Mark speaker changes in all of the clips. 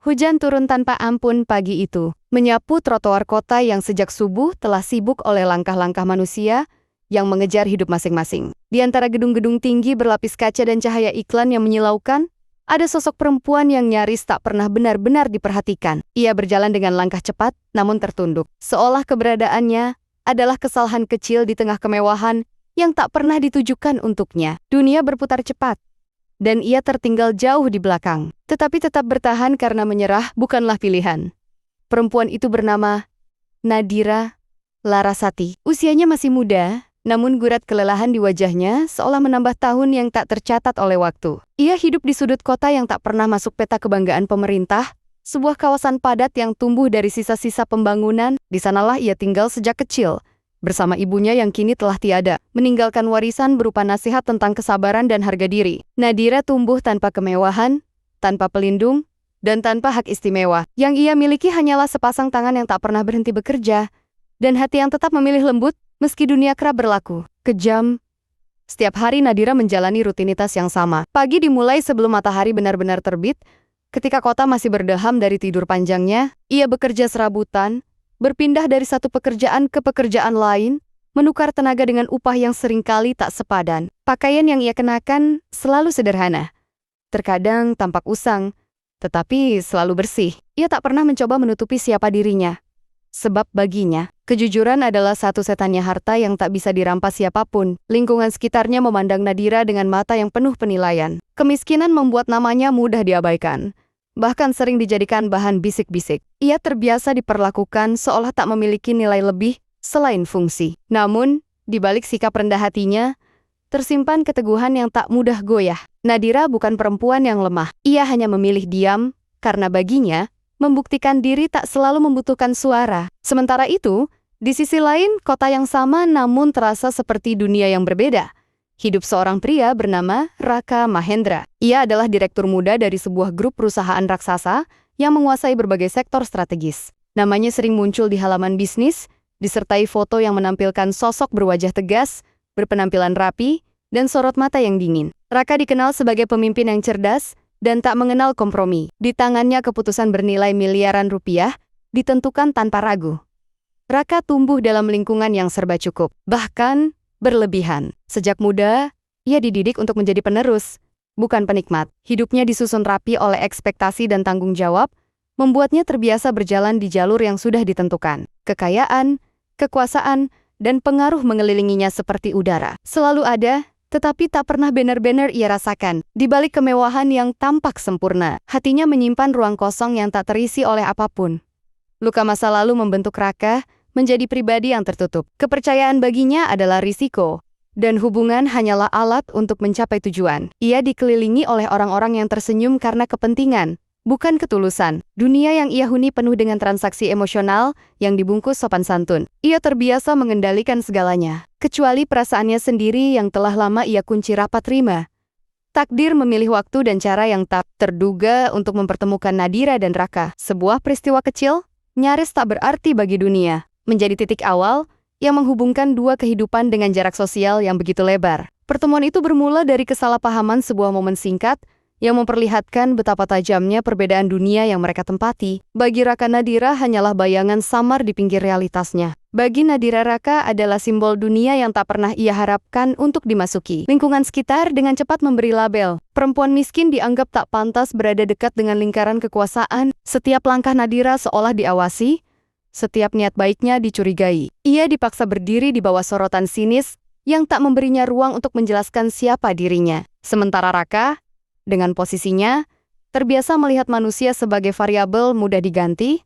Speaker 1: Hujan turun tanpa ampun pagi itu, menyapu trotoar kota yang sejak subuh telah sibuk oleh langkah-langkah manusia yang mengejar hidup masing-masing. Di antara gedung-gedung tinggi berlapis kaca dan cahaya iklan yang menyilaukan, ada sosok perempuan yang nyaris tak pernah benar-benar diperhatikan. Ia berjalan dengan langkah cepat, namun tertunduk. Seolah keberadaannya adalah kesalahan kecil di tengah kemewahan yang tak pernah ditujukan untuknya. Dunia berputar cepat, dan ia tertinggal jauh di belakang. Tetapi tetap bertahan karena menyerah bukanlah pilihan. Perempuan itu bernama Nadira Larasati. Usianya masih muda, namun gurat kelelahan di wajahnya seolah menambah tahun yang tak tercatat oleh waktu. Ia hidup di sudut kota yang tak pernah masuk peta kebanggaan pemerintah, sebuah kawasan padat yang tumbuh dari sisa-sisa pembangunan. Di sanalah ia tinggal sejak kecil, bersama ibunya yang kini telah tiada, meninggalkan warisan berupa nasihat tentang kesabaran dan harga diri. Nadira tumbuh tanpa kemewahan, tanpa pelindung, dan tanpa hak istimewa. Yang ia miliki hanyalah sepasang tangan yang tak pernah berhenti bekerja, dan hati yang tetap memilih lembut, meski dunia kerap berlaku kejam. Setiap hari Nadira menjalani rutinitas yang sama. Pagi dimulai sebelum matahari benar-benar terbit. Ketika kota masih berdeham dari tidur panjangnya, ia bekerja serabutan, berpindah dari satu pekerjaan ke pekerjaan lain, menukar tenaga dengan upah yang seringkali tak sepadan. Pakaian yang ia kenakan selalu sederhana, terkadang tampak usang, tetapi selalu bersih. Ia tak pernah mencoba menutupi siapa dirinya. Sebab baginya, kejujuran adalah satu setannya harta yang tak bisa dirampas siapapun. Lingkungan sekitarnya memandang Nadira dengan mata yang penuh penilaian. Kemiskinan membuat namanya mudah diabaikan, bahkan sering dijadikan bahan bisik-bisik. Ia terbiasa diperlakukan seolah tak memiliki nilai lebih selain fungsi. Namun, di balik sikap rendah hatinya, tersimpan keteguhan yang tak mudah goyah. Nadira bukan perempuan yang lemah. Ia hanya memilih diam, karena baginya, membuktikan diri tak selalu membutuhkan suara. Sementara itu, di sisi lain, kota yang sama namun terasa seperti dunia yang berbeda. Hidup seorang pria bernama Raka Mahendra. Ia adalah direktur muda dari sebuah grup perusahaan raksasa yang menguasai berbagai sektor strategis. Namanya sering muncul di halaman bisnis, disertai foto yang menampilkan sosok berwajah tegas, berpenampilan rapi, dan sorot mata yang dingin. Raka dikenal sebagai pemimpin yang cerdas dan tak mengenal kompromi. Di tangannya keputusan bernilai miliaran rupiah ditentukan tanpa ragu. Raka tumbuh dalam lingkungan yang serba cukup, bahkan berlebihan. Sejak muda, ia dididik untuk menjadi penerus, bukan penikmat. Hidupnya disusun rapi oleh ekspektasi dan tanggung jawab, membuatnya terbiasa berjalan di jalur yang sudah ditentukan. Kekayaan, kekuasaan, dan pengaruh mengelilinginya seperti udara. Selalu ada, tetapi tak pernah benar-benar ia rasakan. Di balik kemewahan yang tampak sempurna, hatinya menyimpan ruang kosong yang tak terisi oleh apapun. Luka masa lalu membentuk Raka menjadi pribadi yang tertutup. Kepercayaan baginya adalah risiko, dan hubungan hanyalah alat untuk mencapai tujuan. Ia dikelilingi oleh orang-orang yang tersenyum karena kepentingan, bukan ketulusan. Dunia yang ia huni penuh dengan transaksi emosional yang dibungkus sopan santun. Ia terbiasa mengendalikan segalanya, kecuali perasaannya sendiri yang telah lama ia kunci rapat terima. Takdir memilih waktu dan cara yang tak terduga untuk mempertemukan Nadira dan Raka. Sebuah peristiwa kecil, nyaris tak berarti bagi dunia, menjadi titik awal yang menghubungkan dua kehidupan dengan jarak sosial yang begitu lebar. Pertemuan itu bermula dari kesalahpahaman sebuah momen singkat yang memperlihatkan betapa tajamnya perbedaan dunia yang mereka tempati. Bagi Raka, Nadira hanyalah bayangan samar di pinggir realitasnya. Bagi Nadira, Raka adalah simbol dunia yang tak pernah ia harapkan untuk dimasuki. Lingkungan sekitar dengan cepat memberi label. Perempuan miskin dianggap tak pantas berada dekat dengan lingkaran kekuasaan. Setiap langkah Nadira seolah diawasi, setiap niat baiknya dicurigai. Ia dipaksa berdiri di bawah sorotan sinis yang tak memberinya ruang untuk menjelaskan siapa dirinya. Sementara Raka, dengan posisinya, terbiasa melihat manusia sebagai variabel mudah diganti,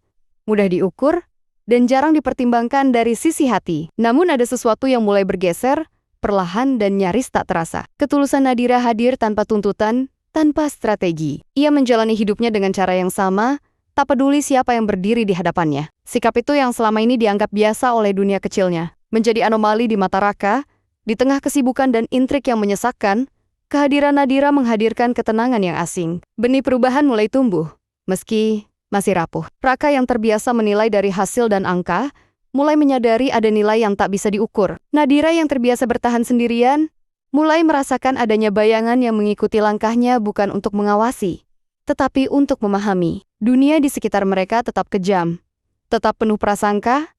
Speaker 1: mudah diukur, dan jarang dipertimbangkan dari sisi hati. Namun ada sesuatu yang mulai bergeser, perlahan dan nyaris tak terasa. Ketulusan Nadira hadir tanpa tuntutan, tanpa strategi. Ia menjalani hidupnya dengan cara yang sama, tak peduli siapa yang berdiri di hadapannya. Sikap itu yang selama ini dianggap biasa oleh dunia kecilnya, menjadi anomali di mata Raka. Di tengah kesibukan dan intrik yang menyesakkan, kehadiran Nadira menghadirkan ketenangan yang asing. Benih perubahan mulai tumbuh, meski masih rapuh. Raka yang terbiasa menilai dari hasil dan angka, mulai menyadari ada nilai yang tak bisa diukur. Nadira yang terbiasa bertahan sendirian, mulai merasakan adanya bayangan yang mengikuti langkahnya bukan untuk mengawasi, tetapi untuk memahami. Dunia di sekitar mereka tetap kejam, tetap penuh prasangka,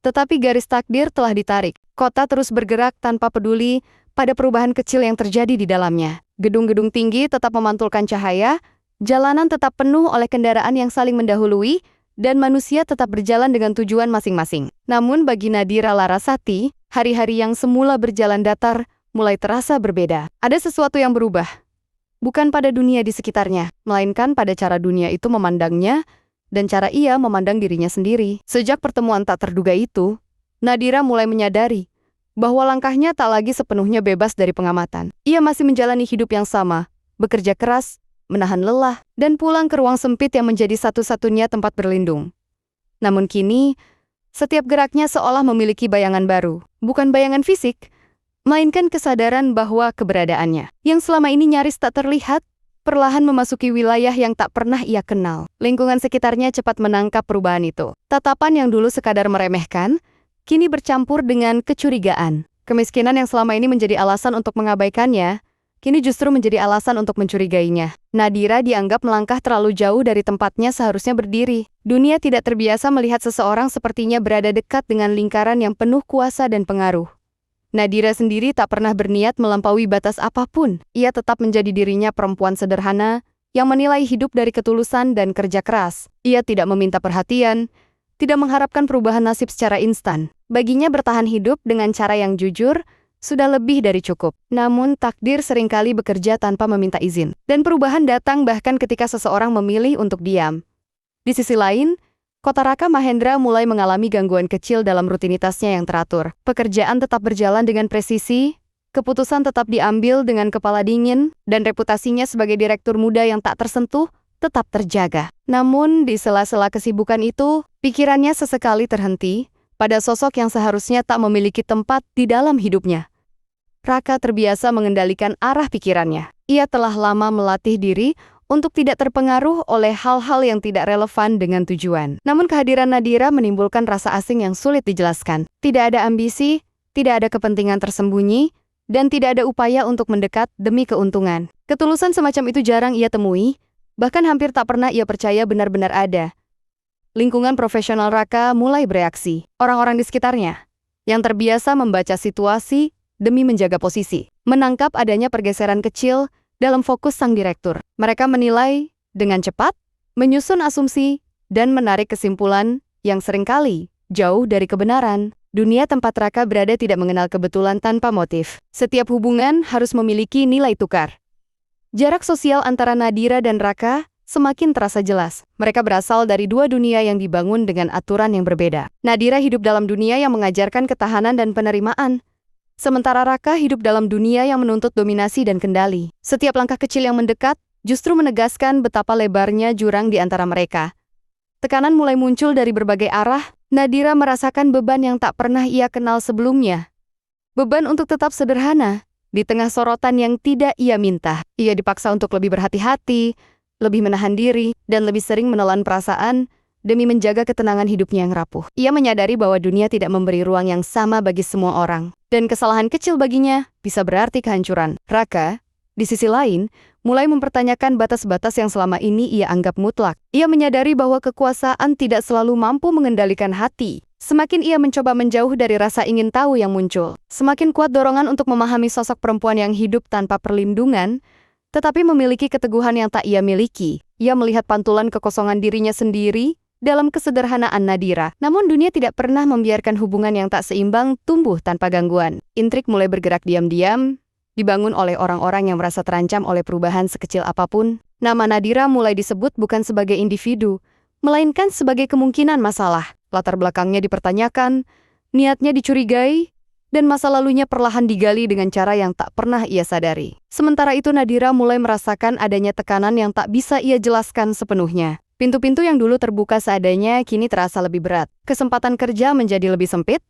Speaker 1: tetapi garis takdir telah ditarik. Kota terus bergerak tanpa peduli pada perubahan kecil yang terjadi di dalamnya. Gedung-gedung tinggi tetap memantulkan cahaya, jalanan tetap penuh oleh kendaraan yang saling mendahului, dan manusia tetap berjalan dengan tujuan masing-masing. Namun bagi Nadira Larasati, hari-hari yang semula berjalan datar mulai terasa berbeda. Ada sesuatu yang berubah. Bukan pada dunia di sekitarnya, melainkan pada cara dunia itu memandangnya dan cara ia memandang dirinya sendiri. Sejak pertemuan tak terduga itu, Nadira mulai menyadari bahwa langkahnya tak lagi sepenuhnya bebas dari pengamatan. Ia masih menjalani hidup yang sama, bekerja keras, menahan lelah, dan pulang ke ruang sempit yang menjadi satu-satunya tempat berlindung. Namun kini, setiap geraknya seolah memiliki bayangan baru. Bukan bayangan fisik, melainkan kesadaran bahwa keberadaannya, yang selama ini nyaris tak terlihat, perlahan memasuki wilayah yang tak pernah ia kenal. Lingkungan sekitarnya cepat menangkap perubahan itu. Tatapan yang dulu sekadar meremehkan, kini bercampur dengan kecurigaan. Kemiskinan yang selama ini menjadi alasan untuk mengabaikannya, kini justru menjadi alasan untuk mencurigainya. Nadira dianggap melangkah terlalu jauh dari tempatnya seharusnya berdiri. Dunia tidak terbiasa melihat seseorang sepertinya berada dekat dengan lingkaran yang penuh kuasa dan pengaruh. Nadira sendiri tak pernah berniat melampaui batas apapun. Ia tetap menjadi dirinya, perempuan sederhana yang menilai hidup dari ketulusan dan kerja keras. Ia tidak meminta perhatian, tidak mengharapkan perubahan nasib secara instan. Baginya bertahan hidup dengan cara yang jujur sudah lebih dari cukup. Namun takdir seringkali bekerja tanpa meminta izin. Dan perubahan datang bahkan ketika seseorang memilih untuk diam. Di sisi lain, Kota Raka Mahendra mulai mengalami gangguan kecil dalam rutinitasnya yang teratur. Pekerjaan tetap berjalan dengan presisi, keputusan tetap diambil dengan kepala dingin, dan reputasinya sebagai direktur muda yang tak tersentuh tetap terjaga. Namun, di sela-sela kesibukan itu, pikirannya sesekali terhenti pada sosok yang seharusnya tak memiliki tempat di dalam hidupnya. Raka terbiasa mengendalikan arah pikirannya. Ia telah lama melatih diri untuk tidak terpengaruh oleh hal-hal yang tidak relevan dengan tujuan. Namun kehadiran Nadira menimbulkan rasa asing yang sulit dijelaskan. Tidak ada ambisi, tidak ada kepentingan tersembunyi, dan tidak ada upaya untuk mendekat demi keuntungan. Ketulusan semacam itu jarang ia temui, bahkan hampir tak pernah ia percaya benar-benar ada. Lingkungan profesional Raka mulai bereaksi. Orang-orang di sekitarnya, yang terbiasa membaca situasi demi menjaga posisi, menangkap adanya pergeseran kecil dalam fokus sang direktur. Mereka menilai dengan cepat, menyusun asumsi, dan menarik kesimpulan yang seringkali jauh dari kebenaran. Dunia tempat Raka berada tidak mengenal kebetulan tanpa motif. Setiap hubungan harus memiliki nilai tukar. Jarak sosial antara Nadira dan Raka semakin terasa jelas. Mereka berasal dari dua dunia yang dibangun dengan aturan yang berbeda. Nadira hidup dalam dunia yang mengajarkan ketahanan dan penerimaan, sementara Raka hidup dalam dunia yang menuntut dominasi dan kendali. Setiap langkah kecil yang mendekat justru menegaskan betapa lebarnya jurang di antara mereka. Tekanan mulai muncul dari berbagai arah. Nadira merasakan beban yang tak pernah ia kenal sebelumnya. Beban untuk tetap sederhana di tengah sorotan yang tidak ia minta. Ia dipaksa untuk lebih berhati-hati, lebih menahan diri, dan lebih sering menelan perasaan demi menjaga ketenangan hidupnya yang rapuh. Ia menyadari bahwa dunia tidak memberi ruang yang sama bagi semua orang. Dan kesalahan kecil baginya bisa berarti kehancuran. Raka, di sisi lain, mulai mempertanyakan batas-batas yang selama ini ia anggap mutlak. Ia menyadari bahwa kekuasaan tidak selalu mampu mengendalikan hati. Semakin ia mencoba menjauh dari rasa ingin tahu yang muncul, semakin kuat dorongan untuk memahami sosok perempuan yang hidup tanpa perlindungan, tetapi memiliki keteguhan yang tak ia miliki. Ia melihat pantulan kekosongan dirinya sendiri dalam kesederhanaan Nadira. Namun dunia tidak pernah membiarkan hubungan yang tak seimbang tumbuh tanpa gangguan. Intrik mulai bergerak diam-diam, dibangun oleh orang-orang yang merasa terancam oleh perubahan sekecil apapun. Nama Nadira mulai disebut bukan sebagai individu, melainkan sebagai kemungkinan masalah. Latar belakangnya dipertanyakan, niatnya dicurigai, dan masa lalunya perlahan digali dengan cara yang tak pernah ia sadari. Sementara itu Nadira mulai merasakan adanya tekanan yang tak bisa ia jelaskan sepenuhnya. Pintu-pintu yang dulu terbuka seadanya kini terasa lebih berat. Kesempatan kerja menjadi lebih sempit,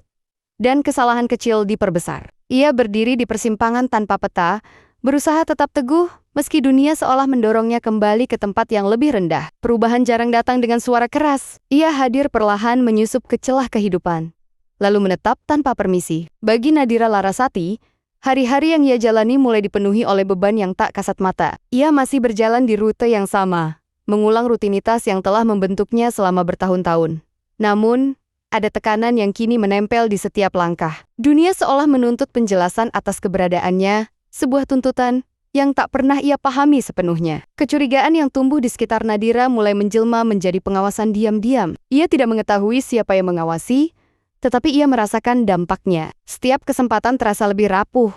Speaker 1: dan kesalahan kecil diperbesar. Ia berdiri di persimpangan tanpa peta, berusaha tetap teguh, meski dunia seolah mendorongnya kembali ke tempat yang lebih rendah. Perubahan jarang datang dengan suara keras. Ia hadir perlahan menyusup ke celah kehidupan, lalu menetap tanpa permisi. Bagi Nadira Larasati, hari-hari yang ia jalani mulai dipenuhi oleh beban yang tak kasat mata. Ia masih berjalan di rute yang sama, mengulang rutinitas yang telah membentuknya selama bertahun-tahun. Namun, ada tekanan yang kini menempel di setiap langkah. Dunia seolah menuntut penjelasan atas keberadaannya, sebuah tuntutan yang tak pernah ia pahami sepenuhnya. Kecurigaan yang tumbuh di sekitar Nadira mulai menjelma menjadi pengawasan diam-diam. Ia tidak mengetahui siapa yang mengawasi, tetapi ia merasakan dampaknya. Setiap kesempatan terasa lebih rapuh.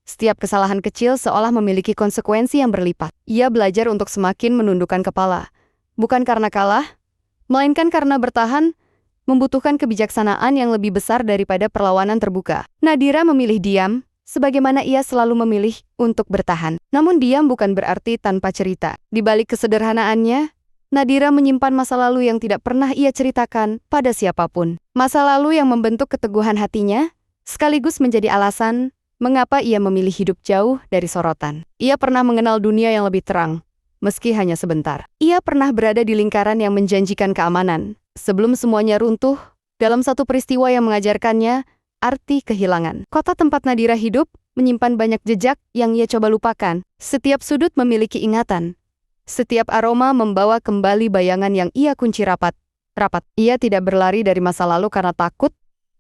Speaker 1: Setiap kesalahan kecil seolah memiliki konsekuensi yang berlipat. Ia belajar untuk semakin menundukkan kepala. Bukan karena kalah, melainkan karena bertahan membutuhkan kebijaksanaan yang lebih besar daripada perlawanan terbuka. Nadira memilih diam, sebagaimana ia selalu memilih untuk bertahan. Namun diam bukan berarti tanpa cerita. Di balik kesederhanaannya, Nadira menyimpan masa lalu yang tidak pernah ia ceritakan pada siapapun. Masa lalu yang membentuk keteguhan hatinya, sekaligus menjadi alasan mengapa ia memilih hidup jauh dari sorotan. Ia pernah mengenal dunia yang lebih terang, meski hanya sebentar. Ia pernah berada di lingkaran yang menjanjikan keamanan, sebelum semuanya runtuh dalam satu peristiwa yang mengajarkannya arti kehilangan. Kota tempat Nadira hidup menyimpan banyak jejak yang ia coba lupakan. Setiap sudut memiliki ingatan. Setiap aroma membawa kembali bayangan yang ia kunci rapat. Ia tidak berlari dari masa lalu karena takut,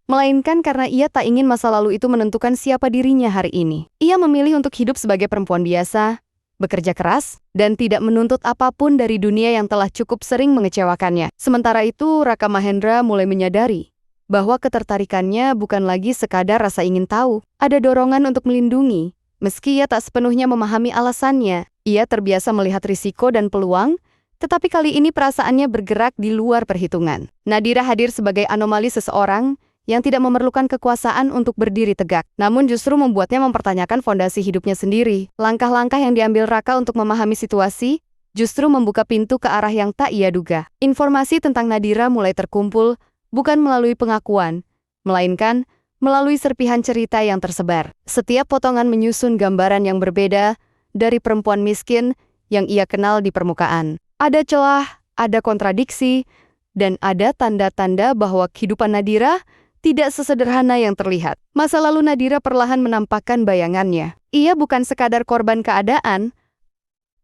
Speaker 1: melainkan karena ia tak ingin masa lalu itu menentukan siapa dirinya hari ini. Ia memilih untuk hidup sebagai perempuan biasa, bekerja keras, dan tidak menuntut apapun dari dunia yang telah cukup sering mengecewakannya. Sementara itu, Raka Mahendra mulai menyadari bahwa ketertarikannya bukan lagi sekadar rasa ingin tahu. Ada dorongan untuk melindungi. Meski ia tak sepenuhnya memahami alasannya, ia terbiasa melihat risiko dan peluang, tetapi kali ini perasaannya bergerak di luar perhitungan. Nadira hadir sebagai anomali seseorang yang tidak memerlukan kekuasaan untuk berdiri tegak, namun justru membuatnya mempertanyakan fondasi hidupnya sendiri. Langkah-langkah yang diambil Raka untuk memahami situasi justru membuka pintu ke arah yang tak ia duga. Informasi tentang Nadira mulai terkumpul, bukan melalui pengakuan, melainkan melalui serpihan cerita yang tersebar. Setiap potongan menyusun gambaran yang berbeda dari perempuan miskin yang ia kenal di permukaan. Ada celah, ada kontradiksi, dan ada tanda-tanda bahwa kehidupan Nadira tidak sesederhana yang terlihat. Masa lalu Nadira perlahan menampakkan bayangannya. Ia bukan sekadar korban keadaan,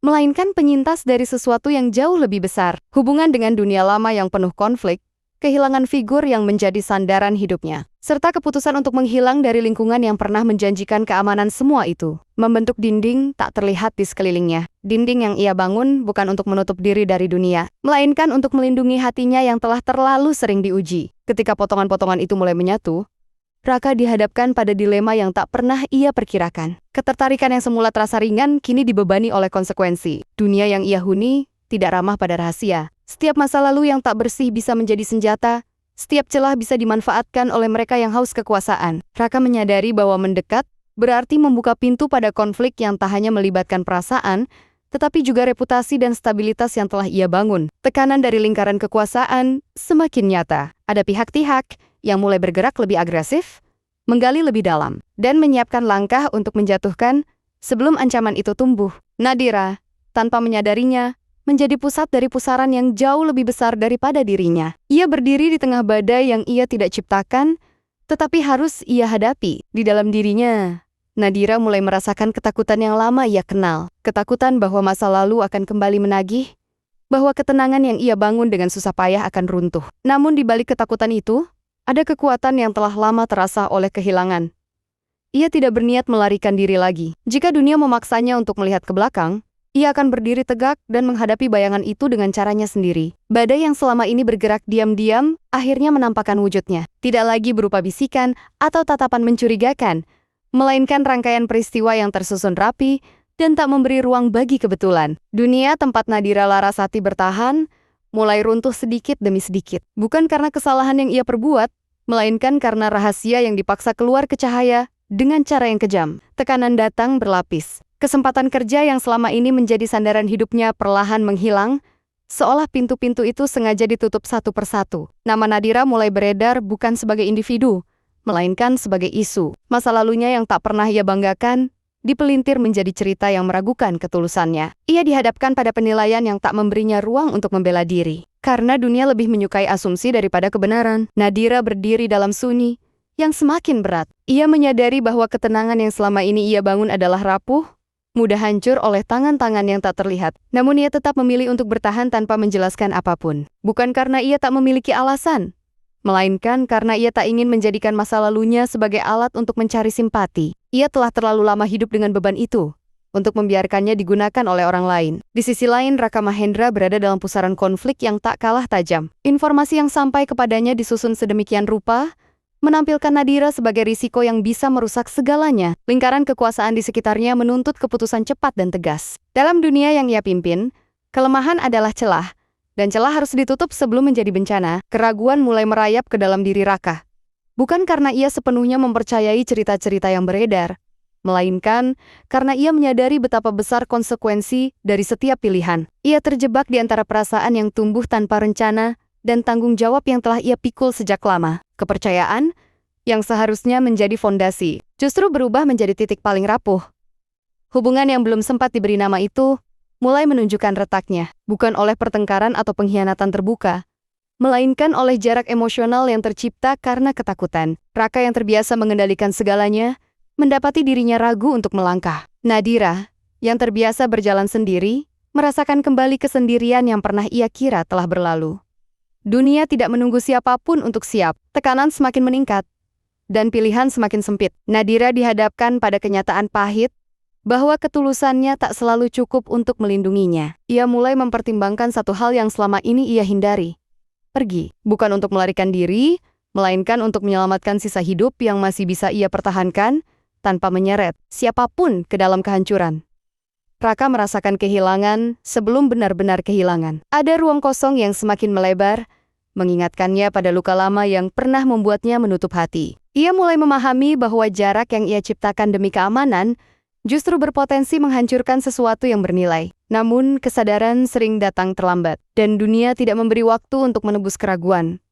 Speaker 1: melainkan penyintas dari sesuatu yang jauh lebih besar. Hubungan dengan dunia lama yang penuh konflik, kehilangan figur yang menjadi sandaran hidupnya, serta keputusan untuk menghilang dari lingkungan yang pernah menjanjikan keamanan. Semua itu membentuk dinding tak terlihat di sekelilingnya. Dinding yang ia bangun bukan untuk menutup diri dari dunia, melainkan untuk melindungi hatinya yang telah terlalu sering diuji. Ketika potongan-potongan itu mulai menyatu, Raka dihadapkan pada dilema yang tak pernah ia perkirakan. Ketertarikan yang semula terasa ringan kini dibebani oleh konsekuensi. Dunia yang ia huni tidak ramah pada rahasia. Setiap masa lalu yang tak bersih bisa menjadi senjata, setiap celah bisa dimanfaatkan oleh mereka yang haus kekuasaan. Raka menyadari bahwa mendekat berarti membuka pintu pada konflik yang tak hanya melibatkan perasaan, tetapi juga reputasi dan stabilitas yang telah ia bangun. Tekanan dari lingkaran kekuasaan semakin nyata. Ada pihak-pihak yang mulai bergerak lebih agresif, menggali lebih dalam, dan menyiapkan langkah untuk menjatuhkan sebelum ancaman itu tumbuh. Nadira, tanpa menyadarinya, menjadi pusat dari pusaran yang jauh lebih besar daripada dirinya. Ia berdiri di tengah badai yang ia tidak ciptakan, tetapi harus ia hadapi. Di dalam dirinya, Nadira mulai merasakan ketakutan yang lama ia kenal. Ketakutan bahwa masa lalu akan kembali menagih, bahwa ketenangan yang ia bangun dengan susah payah akan runtuh. Namun di balik ketakutan itu, ada kekuatan yang telah lama terasa oleh kehilangan. Ia tidak berniat melarikan diri lagi. Jika dunia memaksanya untuk melihat ke belakang, ia akan berdiri tegak dan menghadapi bayangan itu dengan caranya sendiri. Badai yang selama ini bergerak diam-diam, akhirnya menampakkan wujudnya. Tidak lagi berupa bisikan atau tatapan mencurigakan, melainkan rangkaian peristiwa yang tersusun rapi dan tak memberi ruang bagi kebetulan. Dunia tempat Nadira Larasati bertahan, mulai runtuh sedikit demi sedikit. Bukan karena kesalahan yang ia perbuat, melainkan karena rahasia yang dipaksa keluar ke cahaya dengan cara yang kejam. Tekanan datang berlapis. Kesempatan kerja yang selama ini menjadi sandaran hidupnya perlahan menghilang, seolah pintu-pintu itu sengaja ditutup satu persatu. Nama Nadira mulai beredar bukan sebagai individu, melainkan sebagai isu. Masa lalunya yang tak pernah ia banggakan, dipelintir menjadi cerita yang meragukan ketulusannya. Ia dihadapkan pada penilaian yang tak memberinya ruang untuk membela diri. Karena dunia lebih menyukai asumsi daripada kebenaran, Nadira berdiri dalam sunyi yang semakin berat. Ia menyadari bahwa ketenangan yang selama ini ia bangun adalah rapuh, mudah hancur oleh tangan-tangan yang tak terlihat. Namun ia tetap memilih untuk bertahan tanpa menjelaskan apapun. Bukan karena ia tak memiliki alasan, melainkan karena ia tak ingin menjadikan masa lalunya sebagai alat untuk mencari simpati. Ia telah terlalu lama hidup dengan beban itu untuk membiarkannya digunakan oleh orang lain. Di sisi lain, Raka Mahendra berada dalam pusaran konflik yang tak kalah tajam. Informasi yang sampai kepadanya disusun sedemikian rupa, menampilkan Nadira sebagai risiko yang bisa merusak segalanya. Lingkaran kekuasaan di sekitarnya menuntut keputusan cepat dan tegas. Dalam dunia yang ia pimpin, kelemahan adalah celah, dan celah harus ditutup sebelum menjadi bencana. Keraguan mulai merayap ke dalam diri Raka. Bukan karena ia sepenuhnya mempercayai cerita-cerita yang beredar, melainkan karena ia menyadari betapa besar konsekuensi dari setiap pilihan. Ia terjebak di antara perasaan yang tumbuh tanpa rencana dan tanggung jawab yang telah ia pikul sejak lama. Kepercayaan yang seharusnya menjadi fondasi justru berubah menjadi titik paling rapuh. Hubungan yang belum sempat diberi nama itu mulai menunjukkan retaknya, bukan oleh pertengkaran atau pengkhianatan terbuka, melainkan oleh jarak emosional yang tercipta karena ketakutan. Raka yang terbiasa mengendalikan segalanya mendapati dirinya ragu untuk melangkah. Nadira, yang terbiasa berjalan sendiri, merasakan kembali kesendirian yang pernah ia kira telah berlalu. Dunia tidak menunggu siapapun untuk siap. Tekanan semakin meningkat, dan pilihan semakin sempit. Nadira dihadapkan pada kenyataan pahit bahwa ketulusannya tak selalu cukup untuk melindunginya. Ia mulai mempertimbangkan satu hal yang selama ini ia hindari. Pergi, bukan untuk melarikan diri, melainkan untuk menyelamatkan sisa hidup yang masih bisa ia pertahankan, tanpa menyeret siapapun ke dalam kehancuran. Raka merasakan kehilangan sebelum benar-benar kehilangan. Ada ruang kosong yang semakin melebar, mengingatkannya pada luka lama yang pernah membuatnya menutup hati. Ia mulai memahami bahwa jarak yang ia ciptakan demi keamanan justru berpotensi menghancurkan sesuatu yang bernilai. Namun, kesadaran sering datang terlambat, dan dunia tidak memberi waktu untuk menebus keraguan.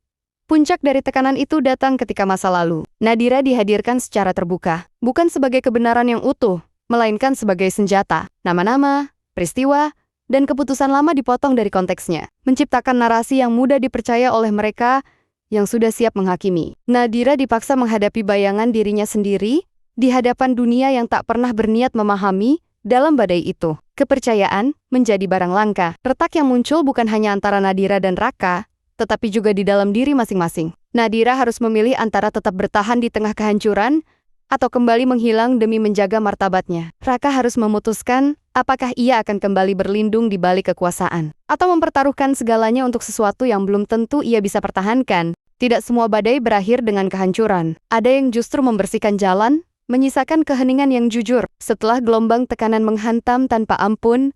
Speaker 1: Puncak dari tekanan itu datang ketika masa lalu. Nadira dihadirkan secara terbuka, bukan sebagai kebenaran yang utuh, melainkan sebagai senjata. Nama-nama, peristiwa, dan keputusan lama dipotong dari konteksnya, menciptakan narasi yang mudah dipercaya oleh mereka yang sudah siap menghakimi. Nadira dipaksa menghadapi bayangan dirinya sendiri di hadapan dunia yang tak pernah berniat memahami. Dalam badai itu, kepercayaan menjadi barang langka. Retak yang muncul bukan hanya antara Nadira dan Raka, tetapi juga di dalam diri masing-masing. Nadira harus memilih antara tetap bertahan di tengah kehancuran atau kembali menghilang demi menjaga martabatnya. Raka harus memutuskan apakah ia akan kembali berlindung di balik kekuasaan atau mempertaruhkan segalanya untuk sesuatu yang belum tentu ia bisa pertahankan. Tidak semua badai berakhir dengan kehancuran. Ada yang justru membersihkan jalan, menyisakan keheningan yang jujur. Setelah gelombang tekanan menghantam tanpa ampun,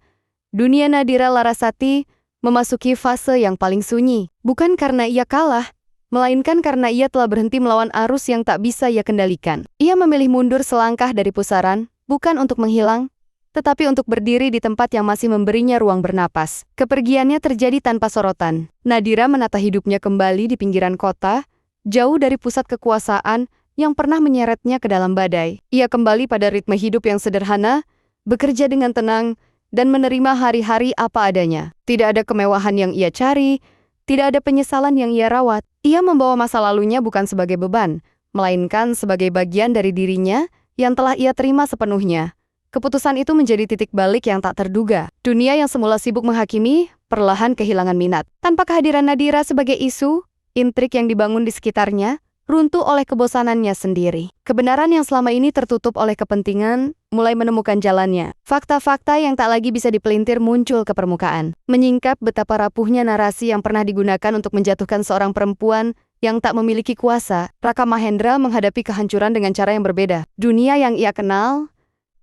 Speaker 1: dunia Nadira Larasati memasuki fase yang paling sunyi. Bukan karena ia kalah, melainkan karena ia telah berhenti melawan arus yang tak bisa ia kendalikan. Ia memilih mundur selangkah dari pusaran, bukan untuk menghilang, tetapi untuk berdiri di tempat yang masih memberinya ruang bernapas. Kepergiannya terjadi tanpa sorotan. Nadira menata hidupnya kembali di pinggiran kota, jauh dari pusat kekuasaan yang pernah menyeretnya ke dalam badai. Ia kembali pada ritme hidup yang sederhana, bekerja dengan tenang, dan menerima hari-hari apa adanya. Tidak ada kemewahan yang ia cari, tidak ada penyesalan yang ia rawat. Ia membawa masa lalunya bukan sebagai beban, melainkan sebagai bagian dari dirinya yang telah ia terima sepenuhnya. Keputusan itu menjadi titik balik yang tak terduga. Dunia yang semula sibuk menghakimi, perlahan kehilangan minat. Tanpa kehadiran Nadira sebagai isu, intrik yang dibangun di sekitarnya runtuh oleh kebosanannya sendiri. Kebenaran yang selama ini tertutup oleh kepentingan mulai menemukan jalannya. Fakta-fakta yang tak lagi bisa dipelintir muncul ke permukaan, menyingkap betapa rapuhnya narasi yang pernah digunakan untuk menjatuhkan seorang perempuan yang tak memiliki kuasa. Raka Mahendra menghadapi kehancuran dengan cara yang berbeda. Dunia yang ia kenal,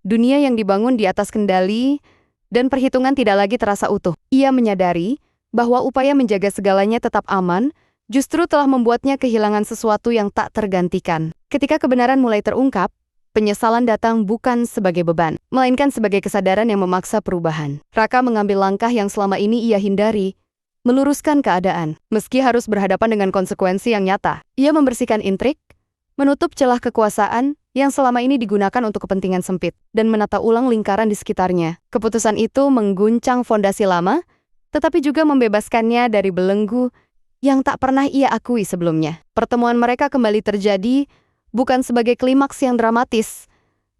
Speaker 1: dunia yang dibangun di atas kendali, dan perhitungan tidak lagi terasa utuh. Ia menyadari bahwa upaya menjaga segalanya tetap aman justru telah membuatnya kehilangan sesuatu yang tak tergantikan. Ketika kebenaran mulai terungkap, penyesalan datang bukan sebagai beban, melainkan sebagai kesadaran yang memaksa perubahan. Raka mengambil langkah yang selama ini ia hindari, meluruskan keadaan, meski harus berhadapan dengan konsekuensi yang nyata. Ia membersihkan intrik, menutup celah kekuasaan yang selama ini digunakan untuk kepentingan sempit, dan menata ulang lingkaran di sekitarnya. Keputusan itu mengguncang fondasi lama, tetapi juga membebaskannya dari belenggu yang tak pernah ia akui sebelumnya. Pertemuan mereka kembali terjadi bukan sebagai klimaks yang dramatis,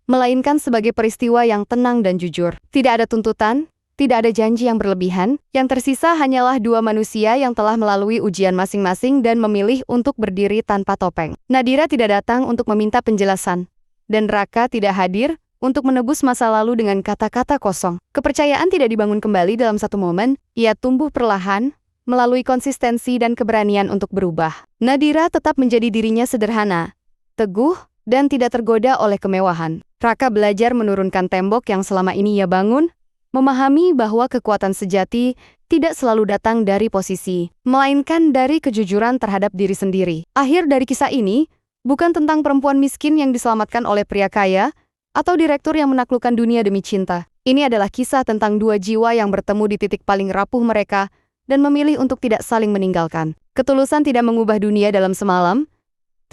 Speaker 1: melainkan sebagai peristiwa yang tenang dan jujur. Tidak ada tuntutan, tidak ada janji yang berlebihan, yang tersisa hanyalah dua manusia yang telah melalui ujian masing-masing dan memilih untuk berdiri tanpa topeng. Nadira tidak datang untuk meminta penjelasan, dan Raka tidak hadir untuk menebus masa lalu dengan kata-kata kosong. Kepercayaan tidak dibangun kembali dalam satu momen, ia tumbuh perlahan, melalui konsistensi dan keberanian untuk berubah. Nadira tetap menjadi dirinya sederhana, teguh, dan tidak tergoda oleh kemewahan. Raka belajar menurunkan tembok yang selama ini ia bangun, memahami bahwa kekuatan sejati tidak selalu datang dari posisi, melainkan dari kejujuran terhadap diri sendiri. Akhir dari kisah ini bukan tentang perempuan miskin yang diselamatkan oleh pria kaya, atau direktur yang menaklukkan dunia demi cinta. Ini adalah kisah tentang dua jiwa yang bertemu di titik paling rapuh mereka dan memilih untuk tidak saling meninggalkan. Ketulusan tidak mengubah dunia dalam semalam,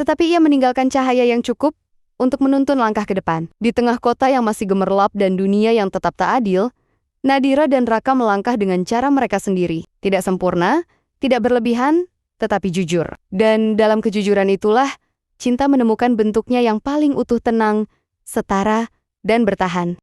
Speaker 1: tetapi ia meninggalkan cahaya yang cukup untuk menuntun langkah ke depan. Di tengah kota yang masih gemerlap dan dunia yang tetap tak adil, Nadira dan Raka melangkah dengan cara mereka sendiri. Tidak sempurna, tidak berlebihan, tetapi jujur. Dan dalam kejujuran itulah, cinta menemukan bentuknya yang paling utuh, tenang, setara, dan bertahan.